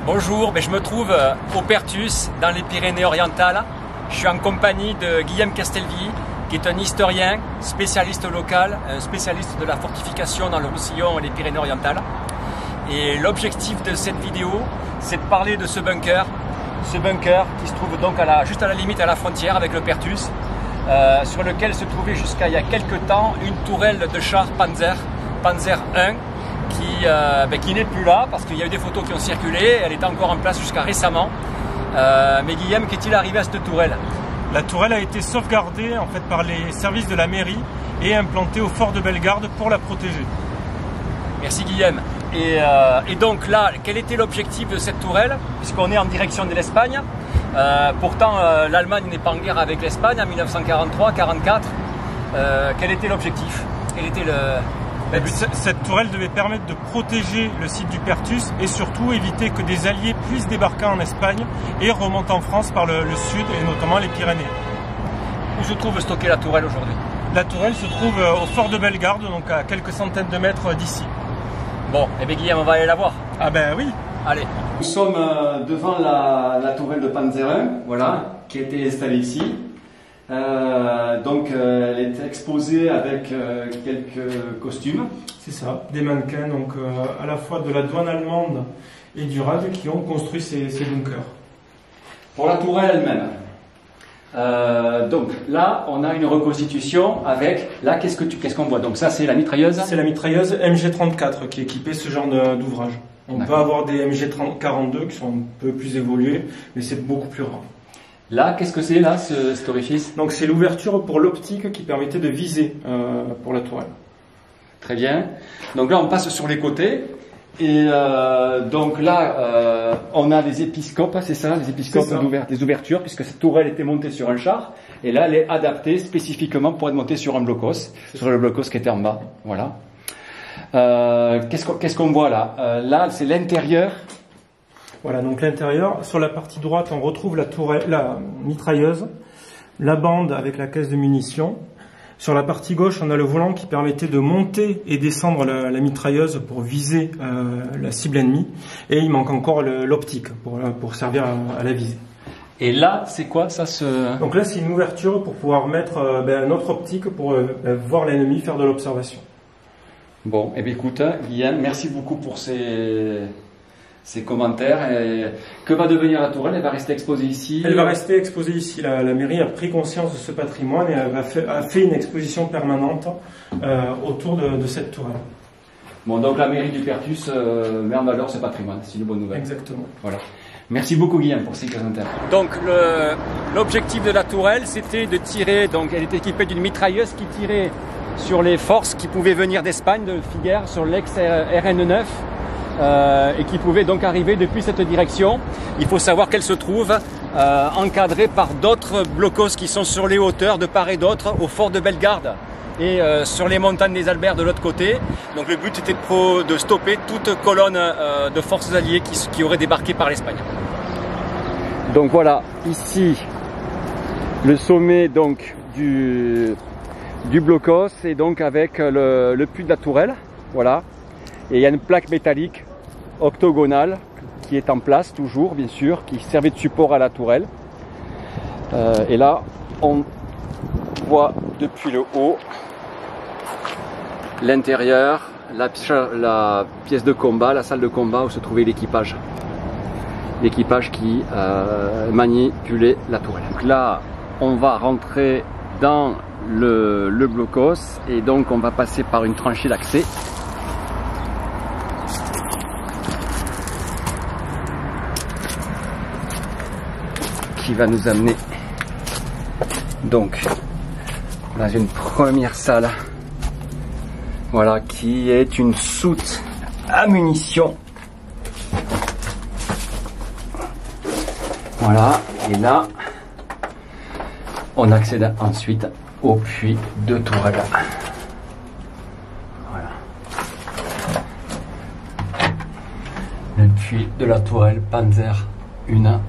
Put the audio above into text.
Bonjour, je me trouve au Perthus, dans les Pyrénées-Orientales. Je suis en compagnie de Guillaume Castelvy, qui est un historien, spécialiste local, un spécialiste de la fortification dans le Roussillon et les Pyrénées-Orientales. Et l'objectif de cette vidéo, c'est de parler de ce bunker qui se trouve donc juste à la limite, à la frontière avec le Perthus, sur lequel se trouvait jusqu'à il y a quelques temps une tourelle de chars Panzer 1, qui n'est plus là parce qu'il y a eu des photos qui ont circulé. Elle était encore en place jusqu'à récemment. Mais Guillaume, qu'est-il arrivé à cette tourelle? La tourelle a été sauvegardée en fait par les services de la mairie et implantée au fort de Bellegarde pour la protéger. Merci Guillaume. Et donc là, quel était l'objectif de cette tourelle? Puisqu'on est en direction de l'Espagne. Pourtant, l'Allemagne n'est pas en guerre avec l'Espagne en 1943-44. Quel était l'objectif? Quel était le but? Cette tourelle devait permettre de protéger le site du Perthus et surtout éviter que des alliés puissent débarquer en Espagne et remonter en France par le sud et notamment les Pyrénées. Où se trouve stockée la tourelle aujourd'hui? La tourelle se trouve au fort de Bellegarde, donc à quelques centaines de mètres d'ici. Bon, et bien Guillaume, on va aller la voir. Ah ben oui. Allez. Nous sommes devant la tourelle de Panzer 1, voilà, qui a été installée ici. Elle est exposée avec quelques costumes. C'est ça, des mannequins donc à la fois de la douane allemande et du RAD qui ont construit ces bunkers. Pour la tourelle elle-même, donc là on a une reconstitution avec, là qu'est-ce qu'on voit? Donc ça c'est la mitrailleuse? C'est la mitrailleuse MG34 qui équipait ce genre d'ouvrage. On peut avoir des MG42 qui sont un peu plus évolués, mais c'est beaucoup plus rare. Là, qu'est-ce que c'est là, cet orifice? Donc c'est l'ouverture pour l'optique qui permettait de viser pour la tourelle. Très bien. Donc là, on passe sur les côtés. Et donc là, on a des épiscopes, c'est ça, les épiscopes des ouvertures, puisque cette tourelle était montée sur un char. Et là, elle est adaptée spécifiquement pour être montée sur un blocos, sur le blocos qui était en bas. Voilà. Qu'est-ce qu'on voit là? Là, c'est l'intérieur. Voilà, donc l'intérieur, sur la partie droite, on retrouve la mitrailleuse, la bande avec la caisse de munitions. Sur la partie gauche, on a le volant qui permettait de monter et descendre la mitrailleuse pour viser la cible ennemie. Et il manque encore l'optique pour servir à la visée. Et là, c'est quoi ça Donc là, c'est une ouverture pour pouvoir mettre notre optique pour voir l'ennemi faire de l'observation. Bon, et bien écoute, Guillaume, merci beaucoup pour ces commentaires. Et que va devenir la tourelle? Elle va rester exposée ici? Elle va rester exposée ici. La mairie a pris conscience de ce patrimoine et a fait une exposition permanente autour de cette tourelle. Bon, donc la mairie du Perthus met en valeur ce patrimoine, c'est une bonne nouvelle. Exactement. Voilà. Merci beaucoup Guillaume pour ces commentaires. Donc l'objectif de la tourelle, c'était de tirer, donc elle était équipée d'une mitrailleuse qui tirait sur les forces qui pouvaient venir d'Espagne, de Figueres, sur l'ex-RN9. Et qui pouvait donc arriver depuis cette direction. Il faut savoir qu'elle se trouve encadrée par d'autres blocos qui sont sur les hauteurs de part et d'autre au fort de Bellegarde et sur les montagnes des Alberts de l'autre côté. Donc le but était de stopper toute colonne de forces alliées qui auraient débarqué par l'Espagne. Donc voilà, ici le sommet donc du blocos et donc avec le puits de la tourelle. Voilà. Et il y a une plaque métallique octogonale qui est en place toujours, bien sûr, qui servait de support à la tourelle. Et là, on voit depuis le haut l'intérieur, la pièce de combat, la salle de combat où se trouvait l'équipage. L'équipage qui manipulait la tourelle. Donc là, on va rentrer dans le blocos et donc on va passer par une tranchée d'accès. Qui va nous amener donc dans une première salle, voilà, qui est une soute à munitions. Voilà, et là on accède ensuite au puits de tourelle. Voilà, le puits de la tourelle Panzer 1.